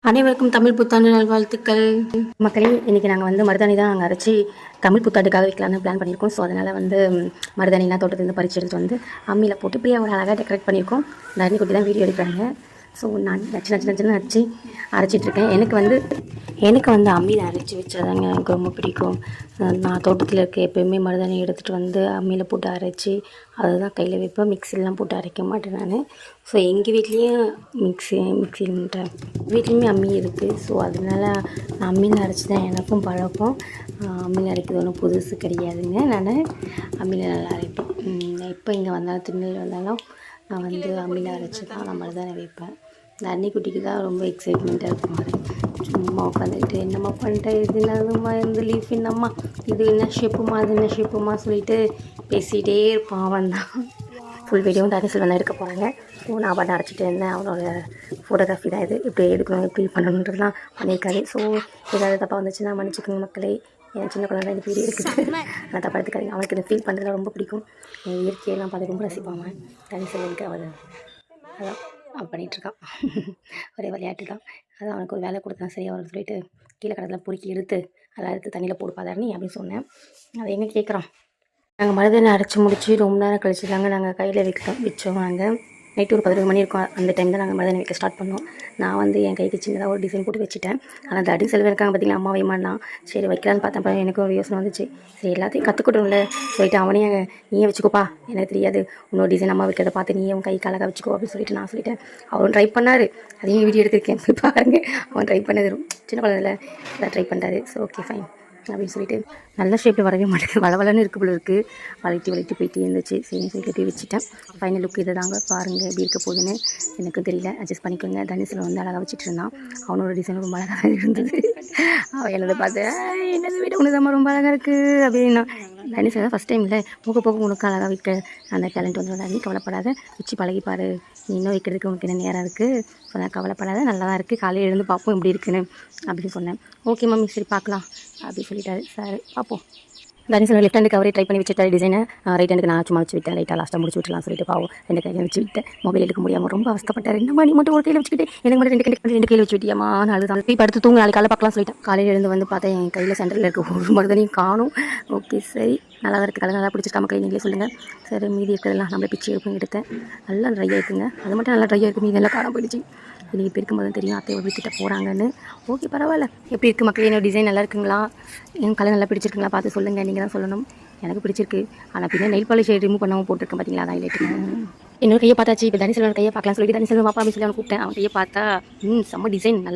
அனைவருக்கும் தமிழ் புத்தாண்டு நல்வாழ்த்துக்கள். மக்களே, இன்றைக்கி நாங்கள் வந்து மருதாணி தான் நாங்கள் அரைச்சி தமிழ் புத்தாண்டுக்காக வைக்கலான்னு பிளான் பண்ணியிருக்கோம். ஸோ அதனால் வந்து மருதாணிலாம் தோட்டத்துலேருந்து பறிச்சு எடுத்துகிட்டு வந்து அம்மியில் போட்டு இப்படியே ஒரு அழகாக டெக்கரேட் பண்ணியிருக்கோம். தரணி குட்டி தான் வீடியோ எடுக்கிறாங்க. ஸோ நான் நச்சு நச்சு அரைச்சிட்ருக்கேன். எனக்கு வந்து அம்மியில் அரைச்சி வச்சாதாங்க எனக்கு ரொம்ப பிடிக்கும். நான் தோட்டத்தில் இருக்க எப்போயுமே மருதாணி எடுத்துகிட்டு வந்து அம்மியில் போட்டு அரைச்சி அதுதான் கையில் வைப்பேன். மிக்சிலாம் போட்டு அரைக்க மாட்டேன் நான். ஸோ எங்கள் வீட்லேயும் மிக்சின்ற வீட்லேயுமே அம்மி இருக்குது. ஸோ அதனால நான் அம்மியில் அரைச்சி தான் எனக்கும் பழக்கம். அம்மியில் அரைக்கிறது ஒன்றும் புதுசு கிடையாதுங்க. நான் அம்மியில் நல்லா அரைப்பேன். எப்போ இங்கே வந்தாலும் திருநெல்வேலி வந்தாலும் நான் வந்து அம்மியில் அரைச்சி தான் நான் மருதாணி வைப்பேன். இந்த அன்னிக்குட்டிக்கு தான் ரொம்ப எக்ஸைட்மெண்ட்டாக இருக்கும். மாதிரி சும்மா உட்காந்துக்கிட்டு என்னம்மா பண்ணிட்டேன், இது என்னதும்மா, இந்த லீஃப் என்னம்மா, இது என்ன ஷேப்புமா, அது என்ன ஷேப்புமா சொல்லிட்டு பேசிகிட்டே இருப்பான். அவன் தான் ஃபுல் வீடியோவும் டானிசல் வந்து எடுக்க போகிறாங்க. ஸோ நான் பாட்டு அரைச்சிட்டு இருந்தேன். அவனோட ஃபோட்டோகிராஃபி தான் இது. இப்படி எடுக்கணும், எப்படி பண்ணணுன்றதுலாம் பண்ணியிருக்காரு. ஸோ ஏதாவது தப்பாக வந்துச்சுன்னா மன்னிச்சுக்கோங்க மக்களே. என் சின்ன குழந்தை இந்த வீடியோ இருக்குது, நான் தப்பாக எடுத்துக்காதீங்க. அவனுக்கு இந்த ஃபீல் பண்ணுறதுலாம் ரொம்ப பிடிக்கும். இயற்கையெல்லாம் பார்த்து ரொம்ப ரசிப்பாங்க. டானிசல் எனக்கு அவர் அதான் அவன் பண்ணிகிட்ருக்கான். ஒரே விளையாட்டு தான். அதான் அவனுக்கு ஒரு வேலை கொடுத்தான். சரி அவனுக்கு சொல்லிட்டு கீழே கடத்தில் பொறுக்கி எடுத்து அதெல்லாம் எடுத்து தண்ணியில் போடுப்பாதாருன்னு அப்படின்னு சொன்னேன். அதை எங்கே கேட்குறான். நாங்கள் மருதாணி அரைச்சி முடிச்சு ரொம்ப நேரம் கழிச்சு தாங்க நாங்கள் கையில் வச்சோம். நாங்கள் நைட்டு ஒரு 11 மணி இருக்கும். அந்த டைம் தான் நாங்கள் மருதாணி வைக்க ஸ்டார்ட் பண்ணோம். நான் வந்து என் கைக்கு சின்னதாக ஒரு டிசைன் போட்டு வச்சுட்டேன். ஆனால் அந்த அடி செலவு இருக்காங்க பார்த்தீங்களா, அம்மா வைமாடலாம். சரி வைக்கலான்னு பார்த்தேன். எனக்கு ஒரு யோசனை வந்துச்சு. சரி எல்லாத்தையும் கற்றுக்கிட்டோம்ல சொல்லிட்டு அவனையே நீயே வச்சுக்கோப்பா, எனக்கு தெரியாது, இன்னொரு டிசைன் அம்மா வைக்கிறத பார்த்து நீயே உன் கை அழகாக வச்சுக்கோ அப்படின்னு சொல்லிட்டு நான் சொல்லிட்டேன். அவன் ட்ரை பண்ணார். அதையும் வீடியோ எடுத்திருக்கேன், போய் பாருங்க. அவன் ட்ரை பண்ணது சின்ன குழந்தைல அதை ட்ரை பண்ணுறாரு. ஸோ ஓகே ஃபைன் அப்படின்னு சொல்லிட்டு நல்ல ஷேப்பில் வரவே மாட்டேங்குது, வளவலன்னு இருக்குது போல இருக்குது. வளைட்டு போயிட்டு இருந்துச்சு. சரின்னு சொல்லிட்டு போய் வச்சுட்டேன். ஃபைனல் லுக் இதை தாங்க, பாருங்கள் எப்படி இருக்க போகுதுன்னு. எனக்கும் தெரியல, அட்ஜஸ்ட் பண்ணிக்கோங்க. தனுசில் வந்து அழகாக வச்சுட்டு இருந்தான். அவனோட டிசைன் ரொம்ப அழகாக இருந்தது. அவன் என்னதை பார்த்து என்னது வீடு ஒன்று தான் ரொம்ப அழகாக இருக்குது அப்படின்னா. தனுசில் தான் ஃபஸ்ட் டைம் இல்லை, போக உனக்கு அழகாக வைக்க அந்த டேலண்ட் வந்து நீ கவலைப்படாத, வச்சு பழகிப்பார். நீ இன்னும் வைக்கிறதுக்கு உனக்கு என்ன நேரம் இருக்குது, சொன்னால் கவலைப்படாத, நல்லா தான் இருக்குது, காலையில் எழுந்து பார்ப்போம் எப்படி இருக்குன்னு அப்படின்னு சொன்னேன். ஓகே மம்மி சரி பார்க்கலாம் அப்படின்னு சொல்லிட்டாரு. சரி பார்ப்போம். தனுஷன் லெஃப்ட் ஹேண்டுக்கு அவரே ட்ரை பண்ணி வச்சுட்டாரு டிசைனை. ரைட் ஹேண்டுக்கு நான் சும்மா வச்சு விட்டேன். லைட்டாக லாஸ்ட்டாக முடிச்சு விட்டுலாம் சொல்லிட்டு பாவம் 2 கையில் வச்சு விட்டேன். மொபைல் எடுக்க முடியாமல் ரொம்ப அவஸ்தப்பட்டார். என்னம்மா நீ மட்டும் ஒரு கையில் வச்சுக்கிட்டு எனக்கு மட்டும் 2 கையில் வச்சு விட்டியாமா, அதுதான் போய் படுத்து தூங்க, நாளைக்கு காலையில் பார்க்கலாம் சொல்லிட்டேன். காலையில் எழுந்து வந்து பார்த்தேன் என் கையில் சென்டரில் இருக்க ஒரு மருதாணியும் காணும். ஓகே சரி நல்லா தான் இருக்குது, கலர் நல்லா பிடிச்சிருக்கா மக்களே, நீங்களே சொல்லுங்கள். சரி மீதி இருக்கிறதெல்லாம் நம்மளை பிச்சு எடுத்தேன். நல்லா ட்ரையாக இருக்குங்க, அது மட்டும் நல்லா ட்ரையாக இருக்குது, மீதி எல்லாம் காணாம போயிடுச்சு. இது இப்போ இருக்கும்போது தெரியும் அத்தை வீட்டுக்கிட்ட போகிறாங்கன்னு. ஓகே பரவாயில்ல. எப்படி இருக்குது மக்களே, என்னோட டிசைன் நல்லா இருக்குங்களா, என் கலர் நல்லா பிடிச்சிருக்குங்களா பார்த்து சொல்லுங்கள். நீங்கள் தான் சொல்லணும். எனக்கு பிடிச்சிருக்கு. ஆனால் பின்ன நெயில் பாலிஷ் ரிமூவ் பண்ணாமல் போட்டிருக்கேன் பார்த்தீங்களா, அதான் ஹைலைட்டு. இன்னொரு கையை பார்த்தாச்சு. இப்போ தனிசெல்வன் கையை பார்க்கலாம் சொல்லிட்டு தனிசெல்வன் பாப்பா அப்படின்னு சொல்லி அவனை கூப்பிட்டேன். அவன் கையை பார்த்தா செம்ம டிசைன் நல்லா